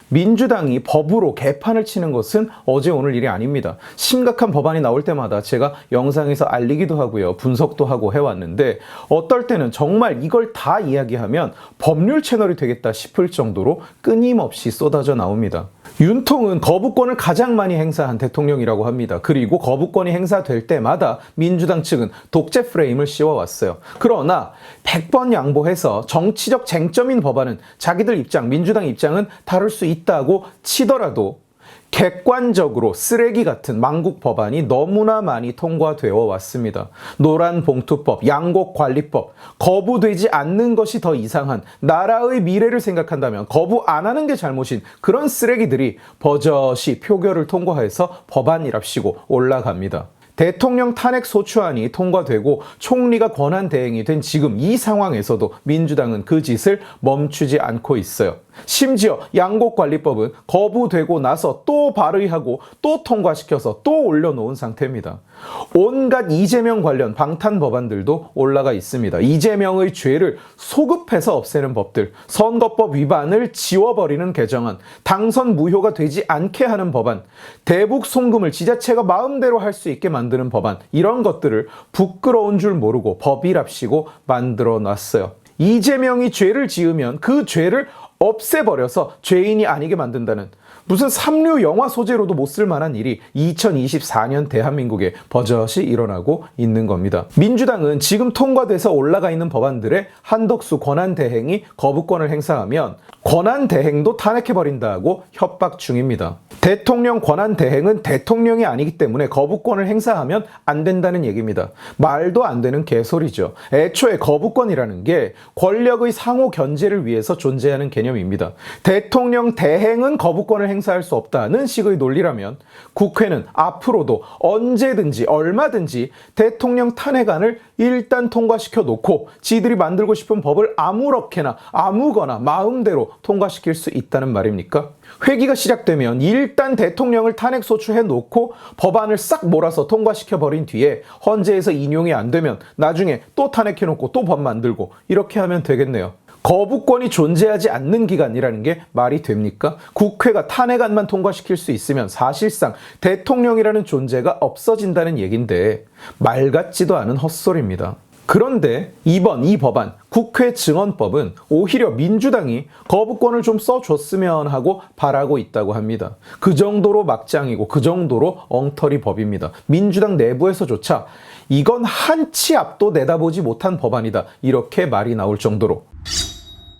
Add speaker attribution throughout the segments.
Speaker 1: 민주당이 법으로 개판을 치는 것은 어제 오늘 일이 아닙니다. 심각한 법안이 나올 때마다 제가 영상에서 알리기도 하고요. 분석도 하고 해왔는데 어떨 때는 정말 이걸 다 이야기하면 법률 채널이 되겠다 싶을 정도로 끊임없이 쏟아져 나옵니다. 윤통은 거부권을 가장 많이 행사한 대통령이라고 합니다. 그리고 거부권이 행사될 때마다 민주당 측은 독재 프레임을 씌워왔어요. 그러나 100번 양보해서 정치적 쟁점인 법안은 자기들 입장, 민주당 입장은 다를 수 있다고 치더라도 객관적으로 쓰레기 같은 망국 법안이 너무나 많이 통과되어 왔습니다. 노란봉투법, 양곡관리법, 거부되지 않는 것이 더 이상한, 나라의 미래를 생각한다면 거부 안 하는 게 잘못인 그런 쓰레기들이 버젓이 표결을 통과해서 법안이랍시고 올라갑니다. 대통령 탄핵 소추안이 통과되고 총리가 권한대행이 된 지금 이 상황에서도 민주당은 그 짓을 멈추지 않고 있어요. 심지어 양곡관리법은 거부되고 나서 또 발의하고 또 통과시켜서 또 올려놓은 상태입니다. 온갖 이재명 관련 방탄 법안들도 올라가 있습니다. 이재명의 죄를 소급해서 없애는 법들, 선거법 위반을 지워버리는 개정안, 당선 무효가 되지 않게 하는 법안, 대북 송금을 지자체가 마음대로 할 수 있게 만드는 법안, 이런 것들을 부끄러운 줄 모르고 법이랍시고 만들어 놨어요. 이재명이 죄를 지으면 그 죄를 없애버려서 죄인이 아니게 만든다는, 무슨 삼류 영화 소재로도 못 쓸 만한 일이 2024년 대한민국에 버젓이 일어나고 있는 겁니다. 민주당은 지금 통과돼서 올라가 있는 법안들의 한덕수 권한대행이 거부권을 행사하면 권한대행도 탄핵해버린다고 협박 중입니다. 대통령 권한대행은 대통령이 아니기 때문에 거부권을 행사하면 안 된다는 얘기입니다. 말도 안 되는 개소리죠. 애초에 거부권이라는 게 권력의 상호 견제를 위해서 존재하는 개념입니다. 대통령 대행은 거부권을 행사할 수 없다는 식의 논리라면 국회는 앞으로도 언제든지 얼마든지 대통령 탄핵안을 일단 통과시켜 놓고 지들이 만들고 싶은 법을 아무렇게나 아무거나 마음대로 통과시킬 수 있다는 말입니까? 회기가 시작되면 일단 대통령을 탄핵 소추해 놓고 법안을 싹 몰아서 통과시켜 버린 뒤에 헌재에서 인용이 안 되면 나중에 또 탄핵해 놓고 또 법 만들고 이렇게 하면 되겠네요. 거부권이 존재하지 않는 기간이라는 게 말이 됩니까? 국회가 탄핵안만 통과시킬 수 있으면 사실상 대통령이라는 존재가 없어진다는 얘긴데 말 같지도 않은 헛소리입니다. 그런데 이번 이 법안, 국회 증언법은 오히려 민주당이 거부권을 좀 써줬으면 하고 바라고 있다고 합니다. 그 정도로 막장이고 그 정도로 엉터리 법입니다. 민주당 내부에서조차 이건 한 치 앞도 내다보지 못한 법안이다, 이렇게 말이 나올 정도로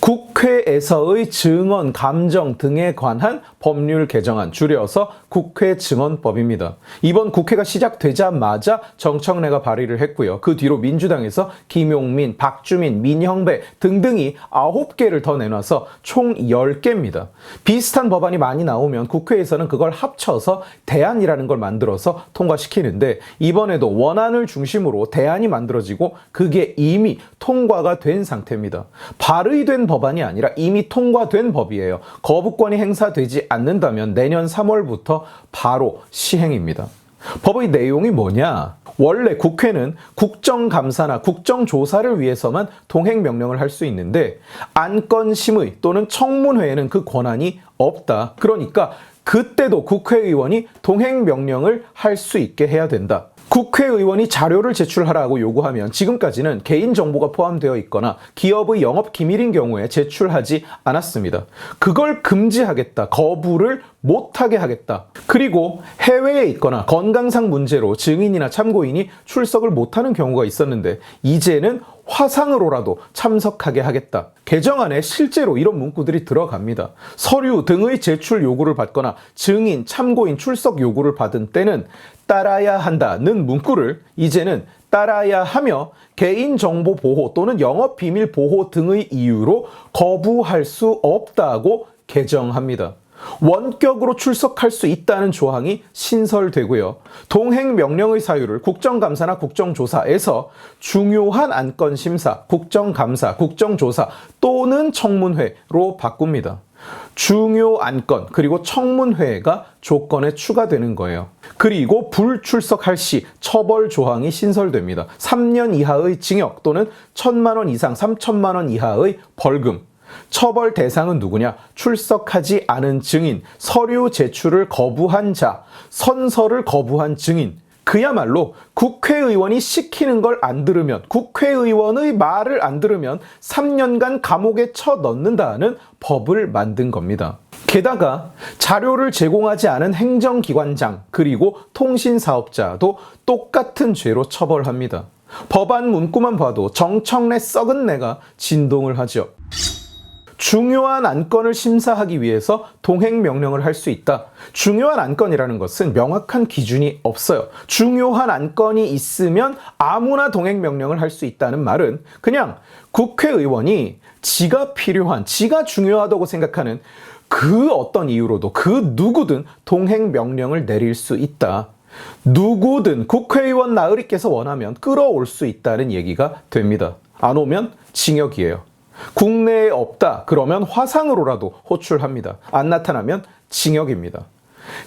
Speaker 1: 국회에서의 증언, 감정 등에 관한 법률 개정안, 줄여서 국회 증언법입니다. 이번 국회가 시작되자마자 정청래가 발의를 했고요. 그 뒤로 민주당에서 김용민, 박주민, 민형배 등등이 9개를 더 내놔서 총 10개입니다. 비슷한 법안이 많이 나오면 국회에서는 그걸 합쳐서 대안이라는 걸 만들어서 통과시키는데 이번에도 원안을 중심으로 대안이 만들어지고 그게 이미 통과가 된 상태입니다. 발의된 법안이 아니라 이미 통과된 법이에요. 거부권이 행사되지 않는다면 내년 3월부터 바로 시행입니다. 법의 내용이 뭐냐? 원래 국회는 국정감사나 국정조사를 위해서만 동행명령을 할 수 있는데 안건심의 또는 청문회에는 그 권한이 없다. 그러니까 그때도 국회의원이 동행명령을 할 수 있게 해야 된다. 국회의원이 자료를 제출하라고 요구하면 지금까지는 개인정보가 포함되어 있거나 기업의 영업기밀인 경우에 제출하지 않았습니다. 그걸 금지하겠다, 거부를 못하게 하겠다. 그리고 해외에 있거나 건강상 문제로 증인이나 참고인이 출석을 못하는 경우가 있었는데 이제는 화상으로라도 참석하게 하겠다. 개정안에 실제로 이런 문구들이 들어갑니다. 서류 등의 제출 요구를 받거나 증인, 참고인 출석 요구를 받은 때는 따라야 한다는 문구를 이제는 따라야 하며 개인정보 보호 또는 영업비밀 보호 등의 이유로 거부할 수 없다고 개정합니다. 원격으로 출석할 수 있다는 조항이 신설되고요. 동행명령의 사유를 국정감사나 국정조사에서 중요한 안건 심사, 국정감사, 국정조사 또는 청문회로 바꿉니다. 중요 안건 그리고 청문회가 조건에 추가되는 거예요. 그리고 불출석할 시 처벌 조항이 신설됩니다. 3년 이하의 징역 또는 1,000만 원 이상 3,000만 원 이하의 벌금, 처벌 대상은 누구냐? 출석하지 않은 증인, 서류 제출을 거부한 자, 선서를 거부한 증인. 그야말로 국회의원이 시키는 걸 안 들으면, 국회의원의 말을 안 들으면 3년간 감옥에 쳐넣는다는 법을 만든 겁니다. 게다가 자료를 제공하지 않은 행정기관장 그리고 통신사업자도 똑같은 죄로 처벌합니다. 법안 문구만 봐도 정청래 썩은 내가 진동을 하죠. 중요한 안건을 심사하기 위해서 동행명령을 할 수 있다. 중요한 안건이라는 것은 명확한 기준이 없어요. 중요한 안건이 있으면 아무나 동행명령을 할 수 있다는 말은 그냥 국회의원이 지가 필요한, 지가 중요하다고 생각하는 그 어떤 이유로도 그 누구든 동행명령을 내릴 수 있다. 누구든 국회의원 나으리께서 원하면 끌어올 수 있다는 얘기가 됩니다. 안 오면 징역이에요. 국내에 없다 그러면 화상으로라도 호출합니다. 안 나타나면 징역입니다.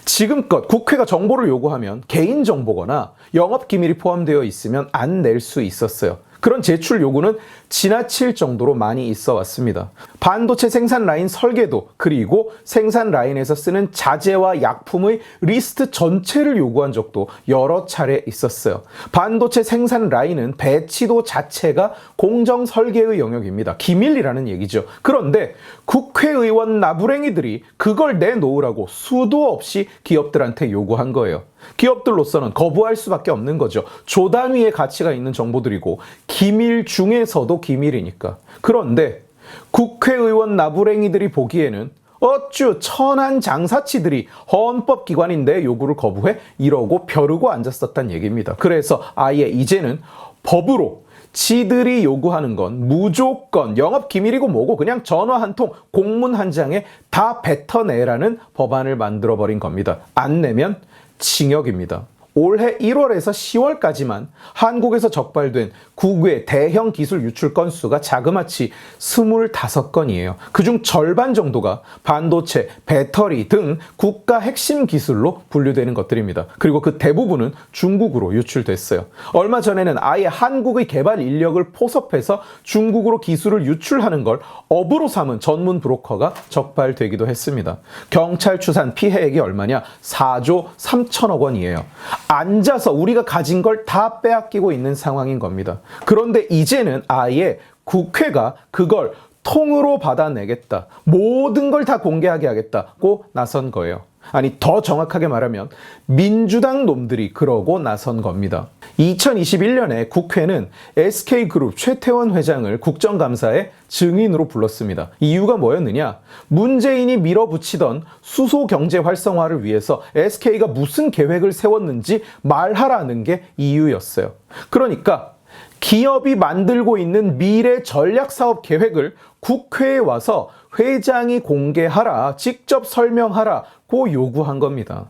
Speaker 1: 지금껏 국회가 정보를 요구하면 개인정보거나 영업기밀이 포함되어 있으면 안 낼 수 있었어요. 그런 제출 요구는 지나칠 정도로 많이 있어 왔습니다. 반도체 생산 라인 설계도 그리고 생산 라인에서 쓰는 자재와 약품의 리스트 전체를 요구한 적도 여러 차례 있었어요. 반도체 생산 라인은 배치도 자체가 공정 설계의 영역입니다. 기밀이라는 얘기죠. 그런데 국회의원 나부랭이들이 그걸 내놓으라고 수도 없이 기업들한테 요구한 거예요. 기업들로서는 거부할 수밖에 없는 거죠. 조단위의 가치가 있는 정보들이고 기밀 중에서도 기밀이니까. 그런데 국회의원 나부랭이들이 보기에는 어쭈 천한 장사치들이 헌법기관인데 요구를 거부해? 이러고 벼르고 앉았었단 얘기입니다. 그래서 아예 이제는 법으로 지들이 요구하는 건 무조건 영업기밀이고 뭐고 그냥 전화 한 통, 공문 한 장에 다 뱉어내라는 법안을 만들어버린 겁니다. 안 내면 징역입니다. 올해 1월에서 10월까지만 한국에서 적발된 국외 대형 기술 유출 건수가 자그마치 25건이에요. 그중 절반 정도가 반도체, 배터리 등 국가 핵심 기술로 분류되는 것들입니다. 그리고 그 대부분은 중국으로 유출됐어요. 얼마 전에는 아예 한국의 개발 인력을 포섭해서 중국으로 기술을 유출하는 걸 업으로 삼은 전문 브로커가 적발되기도 했습니다. 경찰 추산 피해액이 얼마냐? 4조 3천억 원이에요. 앉아서 우리가 가진 걸 다 빼앗기고 있는 상황인 겁니다. 그런데 이제는 아예 국회가 그걸 통으로 받아내겠다. 모든 걸 다 공개하게 하겠다고 나선 거예요. 아니, 더 정확하게 말하면 민주당 놈들이 그러고 나선 겁니다. 2021년에 국회는 SK그룹 최태원 회장을 국정감사에 증인으로 불렀습니다. 이유가 뭐였느냐? 문재인이 밀어붙이던 수소 경제 활성화를 위해서 SK가 무슨 계획을 세웠는지 말하라는 게 이유였어요. 그러니까 기업이 만들고 있는 미래 전략 사업 계획을 국회에 와서 회장이 공개하라, 직접 설명하라고 요구한 겁니다.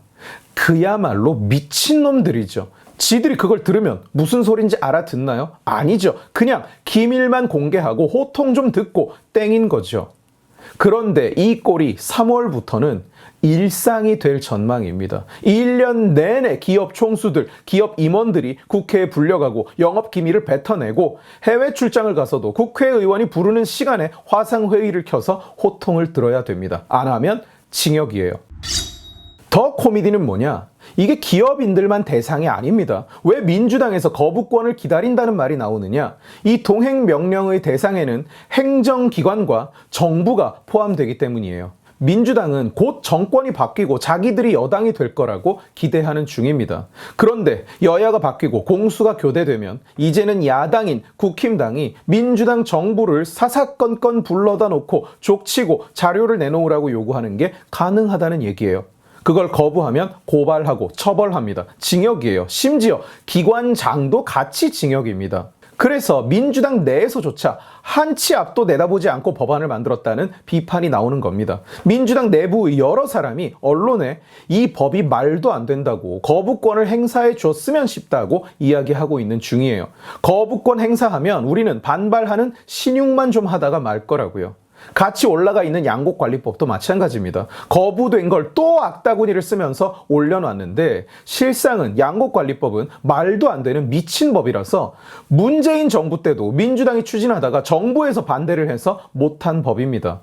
Speaker 1: 그야말로 미친놈들이죠. 지들이 그걸 들으면 무슨 소린지 알아듣나요? 아니죠. 그냥 기밀만 공개하고 호통 좀 듣고 땡인 거죠. 그런데 이 꼴이 3월부터는 일상이 될 전망입니다. 1년 내내 기업 총수들, 기업 임원들이 국회에 불려가고 영업기밀을 뱉어내고 해외 출장을 가서도 국회의원이 부르는 시간에 화상회의를 켜서 호통을 들어야 됩니다. 안 하면 징역이에요. 더 코미디는 뭐냐? 이게 기업인들만 대상이 아닙니다. 왜 민주당에서 거부권을 기다린다는 말이 나오느냐? 이 동행명령의 대상에는 행정기관과 정부가 포함되기 때문이에요. 민주당은 곧 정권이 바뀌고 자기들이 여당이 될 거라고 기대하는 중입니다. 그런데 여야가 바뀌고 공수가 교대되면 이제는 야당인 국힘당이 민주당 정부를 사사건건 불러다 놓고 족치고 자료를 내놓으라고 요구하는 게 가능하다는 얘기예요. 그걸 거부하면 고발하고 처벌합니다. 징역이에요. 심지어 기관장도 같이 징역입니다. 그래서 민주당 내에서조차 한치 앞도 내다보지 않고 법안을 만들었다는 비판이 나오는 겁니다. 민주당 내부의 여러 사람이 언론에 이 법이 말도 안 된다고 거부권을 행사해 줬으면 싶다고 이야기하고 있는 중이에요. 거부권 행사하면 우리는 반발하는 신용만 좀 하다가 말 거라고요. 같이 올라가 있는 양곡관리법도 마찬가지입니다. 거부된 걸 또 악다구니를 쓰면서 올려놨는데 실상은 양곡관리법은 말도 안 되는 미친 법이라서 문재인 정부 때도 민주당이 추진하다가 정부에서 반대를 해서 못한 법입니다.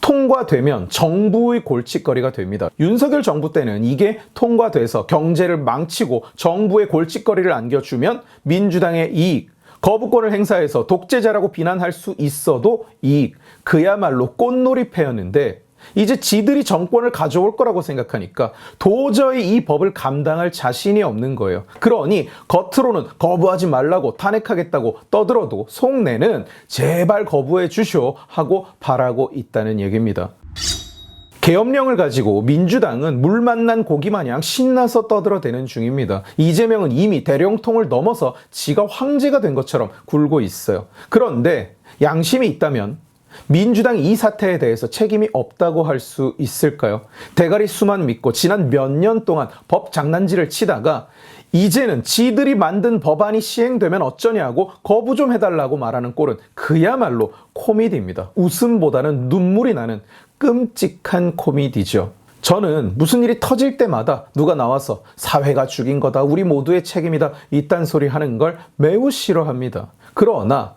Speaker 1: 통과되면 정부의 골칫거리가 됩니다. 윤석열 정부 때는 이게 통과돼서 경제를 망치고 정부의 골칫거리를 안겨주면 민주당의 이익, 거부권을 행사해서 독재자라고 비난할 수 있어도 이익, 그야말로 꽃놀이패였는데 이제 지들이 정권을 가져올 거라고 생각하니까 도저히 이 법을 감당할 자신이 없는 거예요. 그러니 겉으로는 거부하지 말라고 탄핵하겠다고 떠들어도 속내는 제발 거부해 주쇼 하고 바라고 있다는 얘기입니다. 계엄령을 가지고 민주당은 물 만난 고기 마냥 신나서 떠들어대는 중입니다. 이재명은 이미 대령통을 넘어서 지가 황제가 된 것처럼 굴고 있어요. 그런데 양심이 있다면 민주당이 이 사태에 대해서 책임이 없다고 할 수 있을까요? 대가리 수만 믿고 지난 몇 년 동안 법 장난질을 치다가 이제는 지들이 만든 법안이 시행되면 어쩌냐고 거부 좀 해달라고 말하는 꼴은 그야말로 코미디입니다. 웃음보다는 눈물이 나는 끔찍한 코미디죠. 저는 무슨 일이 터질 때마다 누가 나와서 사회가 죽인 거다, 우리 모두의 책임이다, 이딴 소리 하는 걸 매우 싫어합니다. 그러나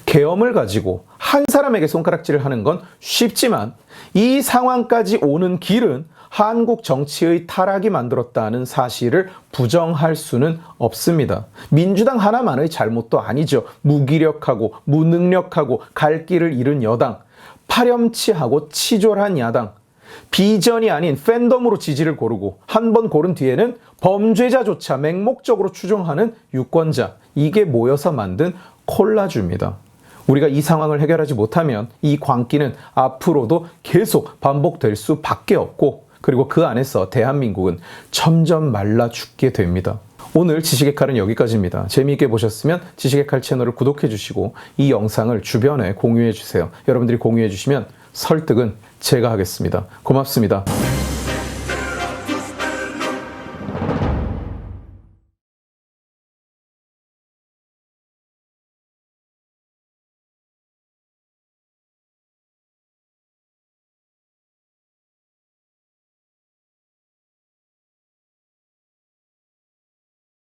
Speaker 1: 계엄을 가지고 한 사람에게 손가락질을 하는 건 쉽지만 이 상황까지 오는 길은 한국 정치의 타락이 만들었다는 사실을 부정할 수는 없습니다. 민주당 하나만의 잘못도 아니죠. 무기력하고 무능력하고 갈 길을 잃은 여당, 파렴치하고 치졸한 야당, 비전이 아닌 팬덤으로 지지를 고르고 한 번 고른 뒤에는 범죄자조차 맹목적으로 추종하는 유권자, 이게 모여서 만든 콜라주입니다. 우리가 이 상황을 해결하지 못하면 이 광기는 앞으로도 계속 반복될 수밖에 없고, 그리고 그 안에서 대한민국은 점점 말라 죽게 됩니다. 오늘 지식의 칼은 여기까지입니다. 재미있게 보셨으면 지식의 칼 채널을 구독해 주시고 이 영상을 주변에 공유해 주세요. 여러분들이 공유해 주시면 설득은 제가 하겠습니다. 고맙습니다.